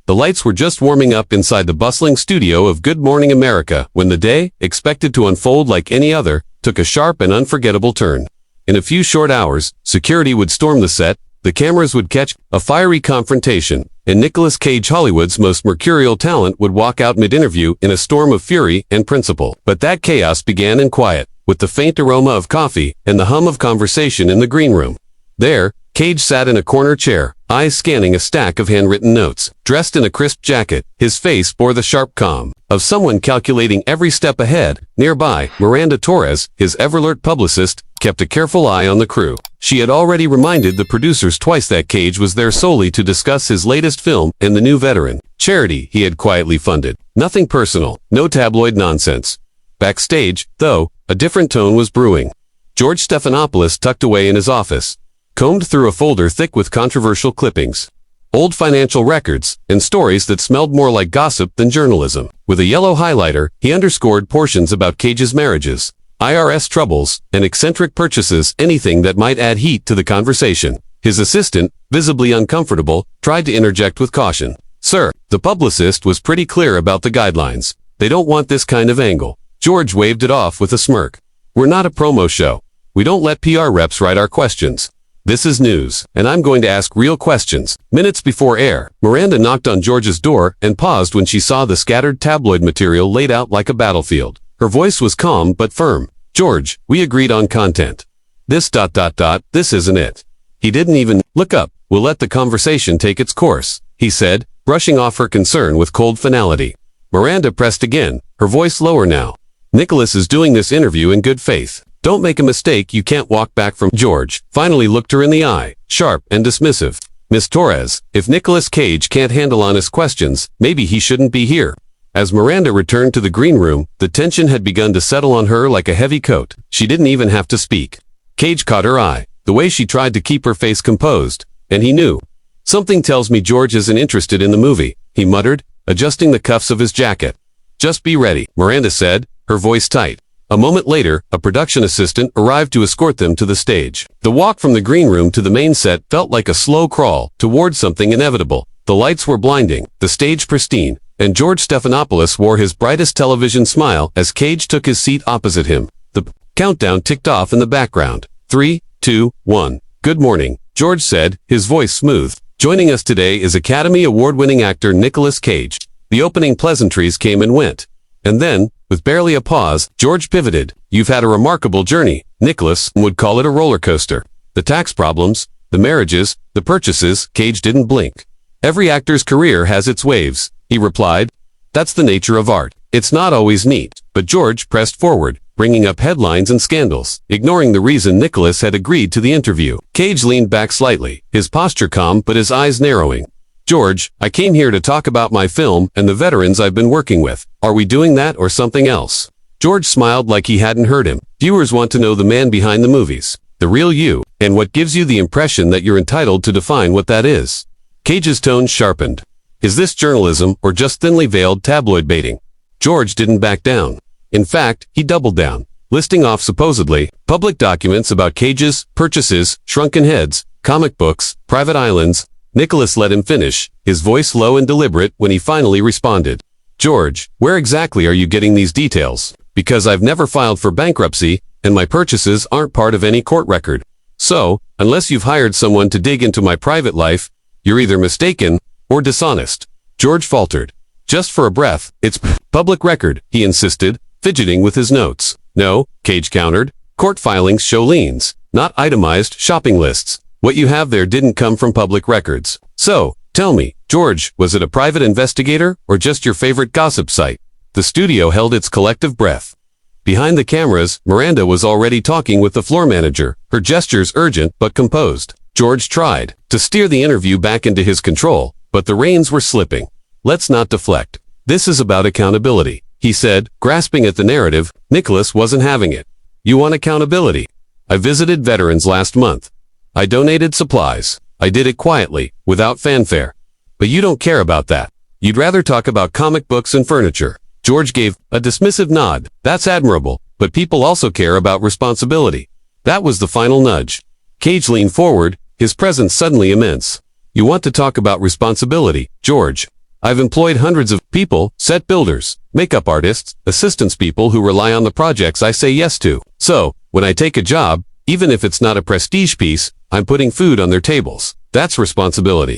The lights were just warming up inside the bustling studio of Good Morning America when the day, expected to unfold like any other, took a sharp and unforgettable turn. In a few short hours, security would storm the set, the cameras would catch a fiery confrontation, and Nicolas Cage, Hollywood's most mercurial talent, would walk out mid-interview in a storm of fury and principle. But that chaos began in quiet, with the faint aroma of coffee and the hum of conversation in the green room. There, Cage sat in a corner chair, eyes scanning a stack of handwritten notes. Dressed in a crisp jacket, his face bore the sharp calm of someone calculating every step ahead. Nearby, Miranda Torres, his ever-alert publicist, kept a careful eye on the crew. She had already reminded the producers twice that Cage was there solely to discuss his latest film and the new veteran charity he had quietly funded. Nothing personal, no tabloid nonsense. Backstage, though, a different tone was brewing. George Stephanopoulos, tucked away in his office, combed through a folder thick with controversial clippings, old financial records, and stories that smelled more like gossip than journalism. With a yellow highlighter, he underscored portions about Cage's marriages, IRS troubles, and eccentric purchases, anything that might add heat to the conversation. His assistant, visibly uncomfortable, tried to interject with caution. "Sir, the publicist was pretty clear about the guidelines. They don't want this kind of angle." George waved it off with a smirk. "We're not a promo show. We don't let PR reps write our questions. This is news, and I'm going to ask real questions." Minutes before air, Miranda knocked on George's door and paused when she saw the scattered tabloid material laid out like a battlefield. Her voice was calm but firm. "George, we agreed on content. This ... this isn't it." He didn't even look up. "We'll let the conversation take its course," he said, brushing off her concern with cold finality. Miranda pressed again, her voice lower now. "Nicolas is doing this interview in good faith. Don't make a mistake you can't walk back from." George finally looked her in the eye, sharp and dismissive. "Miss Torres, if Nicolas Cage can't handle honest questions, maybe he shouldn't be here." As Miranda returned to the green room, the tension had begun to settle on her like a heavy coat. She didn't even have to speak. Cage caught her eye, the way she tried to keep her face composed, and he knew. "Something tells me George isn't interested in the movie," he muttered, adjusting the cuffs of his jacket. "Just be ready," Miranda said, her voice tight. A moment later, a production assistant arrived to escort them to the stage. The walk from the green room to the main set felt like a slow crawl towards something inevitable. The lights were blinding, the stage pristine, and George Stephanopoulos wore his brightest television smile as Cage took his seat opposite him. The countdown ticked off in the background. 3, 2, 1. "Good morning," George said, his voice smooth. "Joining us today is Academy Award-winning actor Nicolas Cage." The opening pleasantries came and went. And then, with barely a pause, George pivoted. "You've had a remarkable journey." Nicolas would call it a roller coaster. "The tax problems, the marriages, the purchases." Cage didn't blink. "Every actor's career has its waves," he replied. "That's the nature of art. It's not always neat." But George pressed forward, bringing up headlines and scandals, ignoring the reason Nicolas had agreed to the interview. Cage leaned back slightly, his posture calm but his eyes narrowing. "George, I came here to talk about my film and the veterans I've been working with. Are we doing that or something else?" George smiled like he hadn't heard him. "Viewers want to know the man behind the movies, the real you, and what gives you the impression that you're entitled to define what that is." Cage's tone sharpened. "Is this journalism or just thinly veiled tabloid baiting?" George didn't back down. In fact, he doubled down, listing off supposedly public documents about Cage's purchases, shrunken heads, comic books, private islands. Nicolas let him finish, his voice low and deliberate when he finally responded. "George, where exactly are you getting these details? Because I've never filed for bankruptcy, and my purchases aren't part of any court record. So, unless you've hired someone to dig into my private life, you're either mistaken or dishonest." George faltered. "Just for a breath, it's public record," he insisted, fidgeting with his notes. "No," Cage countered. "Court filings show liens, not itemized shopping lists. What you have there didn't come from public records. So, tell me, George, was it a private investigator or just your favorite gossip site?" The studio held its collective breath. Behind the cameras, Miranda was already talking with the floor manager, her gestures urgent but composed. George tried to steer the interview back into his control, but the reins were slipping. "Let's not deflect. This is about accountability," he said, grasping at the narrative. Nicolas wasn't having it. "You want accountability? I visited veterans last month. I donated supplies. I did it quietly, without fanfare. But you don't care about that. You'd rather talk about comic books and furniture." George gave a dismissive nod. "That's admirable, but people also care about responsibility." That was the final nudge. Cage leaned forward, his presence suddenly immense. "You want to talk about responsibility, George. I've employed hundreds of people, set builders, makeup artists, assistance people who rely on the projects I say yes to. So, when I take a job, even if it's not a prestige piece, I'm putting food on their tables. That's responsibility.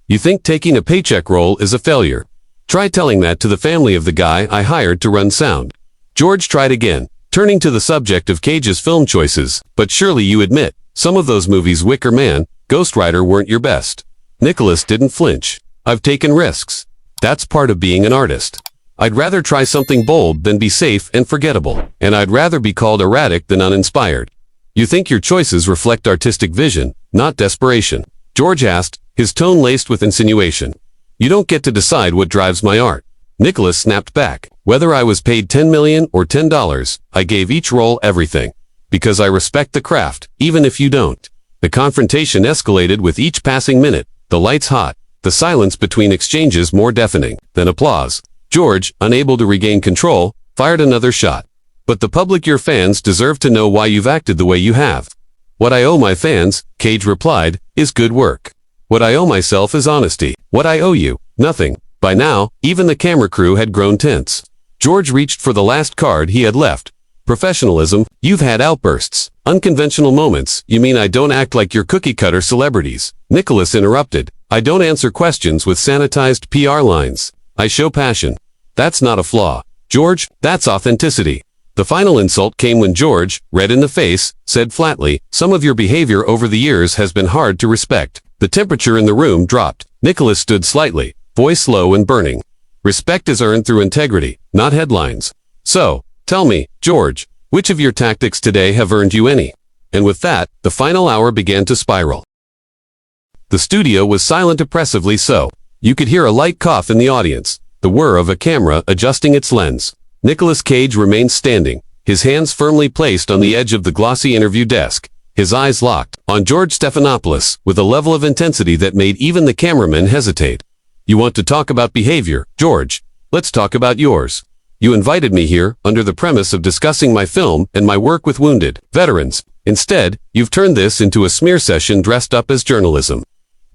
You think taking a paycheck role is a failure? Try telling that to the family of the guy I hired to run sound. George tried again, turning to the subject of Cage's film choices, but surely you admit, some of those movies Wicker Man, Ghost Rider weren't your best. Nicolas didn't flinch. I've taken risks. That's part of being an artist. I'd rather try something bold than be safe and forgettable, and I'd rather be called erratic than uninspired. You think your choices reflect artistic vision, not desperation? George asked, his tone laced with insinuation. You don't get to decide what drives my art. Nicolas snapped back. Whether I was paid $10 million or $10, I gave each role everything. Because I respect the craft, even if you don't. The confrontation escalated with each passing minute, the lights hot, the silence between exchanges more deafening than applause. George, unable to regain control, fired another shot. But the public, your fans, deserve to know why you've acted the way you have. What I owe my fans, Cage replied, is good work. What I owe myself is honesty. What I owe you, nothing. By now, even the camera crew had grown tense. George reached for the last card he had left. Professionalism, you've had outbursts. Unconventional moments, you mean I don't act like your cookie-cutter celebrities? Nicolas interrupted. I don't answer questions with sanitized PR lines. I show passion. That's not a flaw. George, that's authenticity. The final insult came when George, red in the face, said flatly, some of your behavior over the years has been hard to respect. The temperature in the room dropped. Nicolas stood slightly, voice low and burning. Respect is earned through integrity, not headlines. So, tell me, George, which of your tactics today have earned you any? And with that, the final hour began to spiral. The studio was silent, oppressively so. You could hear a light cough in the audience, the whir of a camera adjusting its lens. Nicolas Cage remained standing, his hands firmly placed on the edge of the glossy interview desk, his eyes locked on George Stephanopoulos with a level of intensity that made even the cameraman hesitate. You want to talk about behavior, George? Let's talk about yours. You invited me here under the premise of discussing my film and my work with wounded veterans. Instead, you've turned this into a smear session dressed up as journalism.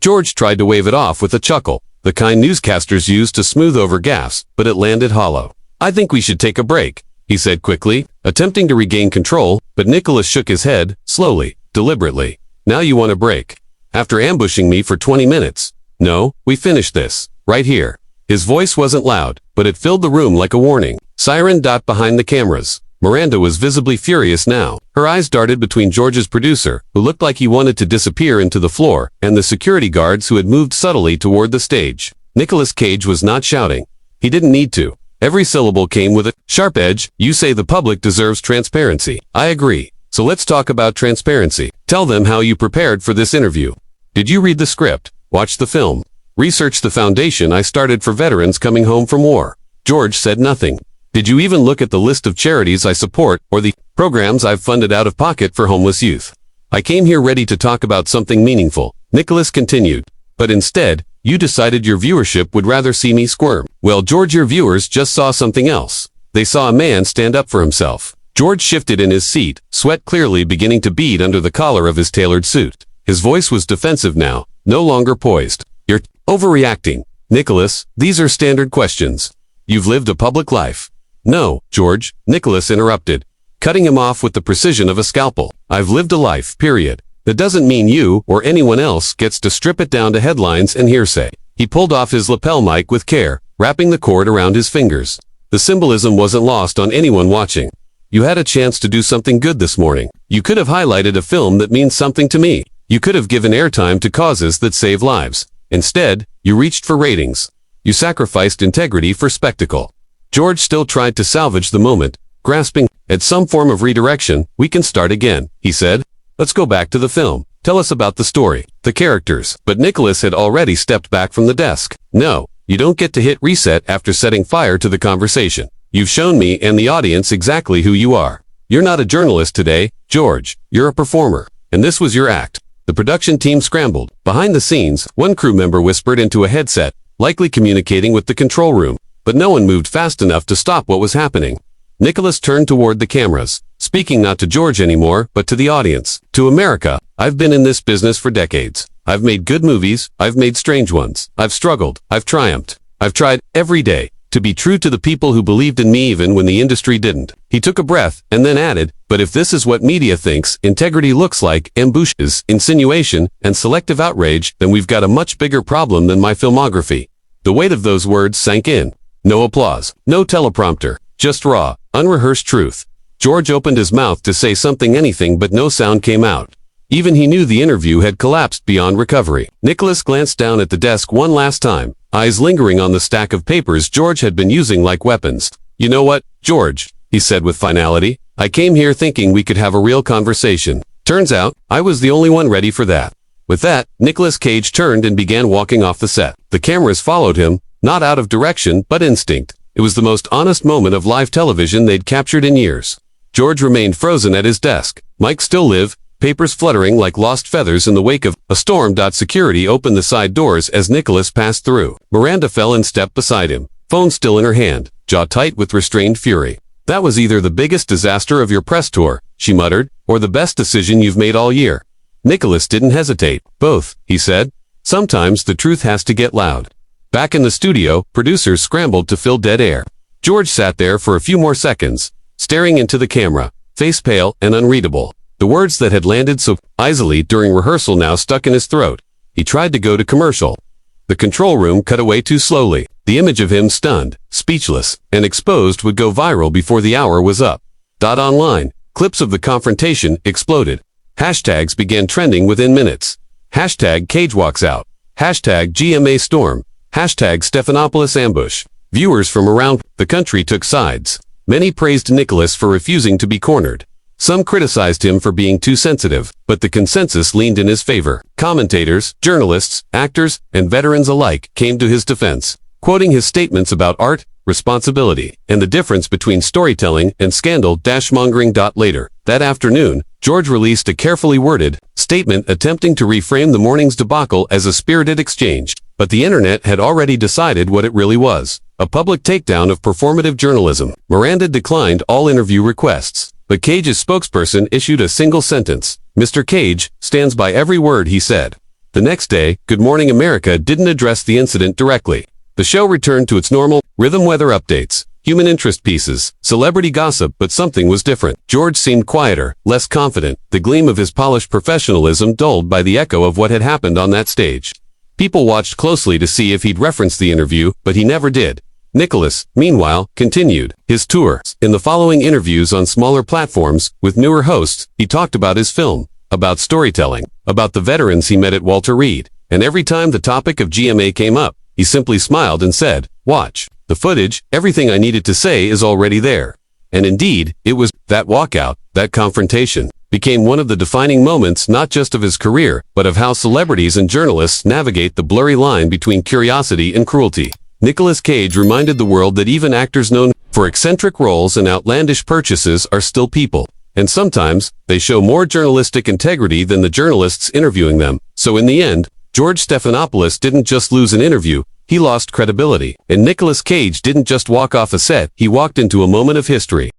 George tried to wave it off with a chuckle, the kind newscasters use to smooth over gaffes, but it landed hollow. I think we should take a break, he said quickly, attempting to regain control, but Nicolas shook his head, slowly, deliberately. Now you want a break? After ambushing me for 20 minutes? No, we finished this, right here. His voice wasn't loud, but it filled the room like a warning. Siren dot behind the cameras. Miranda was visibly furious now. Her eyes darted between George's producer, who looked like he wanted to disappear into the floor, and the security guards who had moved subtly toward the stage. Nicolas Cage was not shouting. He didn't need to. Every syllable came with a sharp edge. You say the public deserves transparency. I agree. So let's talk about transparency. Tell them how you prepared for this interview. Did you read the script? Watch the film? Research the foundation I started for veterans coming home from war? George said nothing. Did you even look at the list of charities I support or the programs I've funded out of pocket for homeless youth? I came here ready to talk about something meaningful, Nicolas continued. But instead, you decided your viewership would rather see me squirm. Well, George, your viewers just saw something else. They saw a man stand up for himself. George shifted in his seat, sweat clearly beginning to bead under the collar of his tailored suit. His voice was defensive now, no longer poised. You're overreacting. Nicolas, these are standard questions. You've lived a public life. No, George, Nicolas interrupted, cutting him off with the precision of a scalpel. I've lived a life, period. That doesn't mean you or anyone else gets to strip it down to headlines and hearsay. He pulled off his lapel mic with care, wrapping the cord around his fingers. The symbolism wasn't lost on anyone watching. You had a chance to do something good this morning. You could have highlighted a film that means something to me. You could have given airtime to causes that save lives. Instead, you reached for ratings. You sacrificed integrity for spectacle. George still tried to salvage the moment, grasping at some form of redirection. We can start again, he said. Let's go back to the film. Tell us about the story, the characters. But Nicolas had already stepped back from the desk. No, you don't get to hit reset after setting fire to the conversation. You've shown me and the audience exactly who you are. You're not a journalist today, George. You're a performer. And this was your act. The production team scrambled. Behind the scenes, one crew member whispered into a headset, likely communicating with the control room. But no one moved fast enough to stop what was happening. Nicolas turned toward the cameras, speaking not to George anymore, but to the audience. To America, I've been in this business for decades. I've made good movies, I've made strange ones. I've struggled, I've triumphed. I've tried every day to be true to the people who believed in me even when the industry didn't. He took a breath and then added, but if this is what media thinks integrity looks like, ambushes, insinuation, and selective outrage, then we've got a much bigger problem than my filmography. The weight of those words sank in. No applause, no teleprompter, just raw, unrehearsed truth. George opened his mouth to say something, anything, but no sound came out. Even he knew the interview had collapsed beyond recovery. Nicholas glanced down at the desk one last time, eyes lingering on the stack of papers George had been using like weapons. You know what, George, he said with finality, I came here thinking we could have a real conversation. Turns out, I was the only one ready for that. With that, Nicolas Cage turned and began walking off the set. The cameras followed him, not out of direction, but instinct. It was the most honest moment of live television they'd captured in years. George remained frozen at his desk. Mike still lived, papers fluttering like lost feathers in the wake of a storm. Security opened the side doors as Nicholas passed through. Miranda fell in step beside him, phone still in her hand, jaw tight with restrained fury. That was either the biggest disaster of your press tour, she muttered, or the best decision you've made all year. Nicholas didn't hesitate. Both, he said. Sometimes the truth has to get loud. Back in the studio, producers scrambled to fill dead air. George sat there for a few more seconds, staring into the camera, face pale and unreadable. The words that had landed so easily during rehearsal now stuck in his throat. He tried to go to commercial. The control room cut away too slowly. The image of him stunned, speechless, and exposed would go viral before the hour was up. Online, clips of the confrontation exploded. Hashtags began trending within minutes. Hashtag Cage walks out. Hashtag GMA storm. Hashtag Stephanopoulos ambush. Viewers from around the country took sides. Many praised Nicholas for refusing to be cornered. Some criticized him for being too sensitive, but the consensus leaned in his favor. Commentators, journalists, actors, and veterans alike came to his defense, quoting his statements about art, responsibility, and the difference between storytelling and scandal-mongering. Later that afternoon, George released a carefully worded statement attempting to reframe the morning's debacle as a spirited exchange, but the internet had already decided what it really was: a public takedown of performative journalism. Miranda declined all interview requests, but Cage's spokesperson issued a single sentence. Mr. Cage stands by every word he said. The next day, Good Morning America didn't address the incident directly. The show returned to its normal rhythm: weather updates, human interest pieces, celebrity gossip, but something was different. George seemed quieter, less confident, the gleam of his polished professionalism dulled by the echo of what had happened on that stage. People watched closely to see if he'd reference the interview, but he never did. Nicholas, meanwhile, continued his tour. In the following interviews on smaller platforms, with newer hosts, he talked about his film, about storytelling, about the veterans he met at Walter Reed, and every time the topic of GMA came up, he simply smiled and said, "Watch. The footage, everything I needed to say is already there." And indeed, it was. That walkout, that confrontation, became one of the defining moments not just of his career, but of how celebrities and journalists navigate the blurry line between curiosity and cruelty. Nicolas Cage reminded the world that even actors known for eccentric roles and outlandish purchases are still people, and sometimes they show more journalistic integrity than the journalists interviewing them. So in the end, George Stephanopoulos didn't just lose an interview, he lost credibility. And Nicolas Cage didn't just walk off a set, he walked into a moment of history.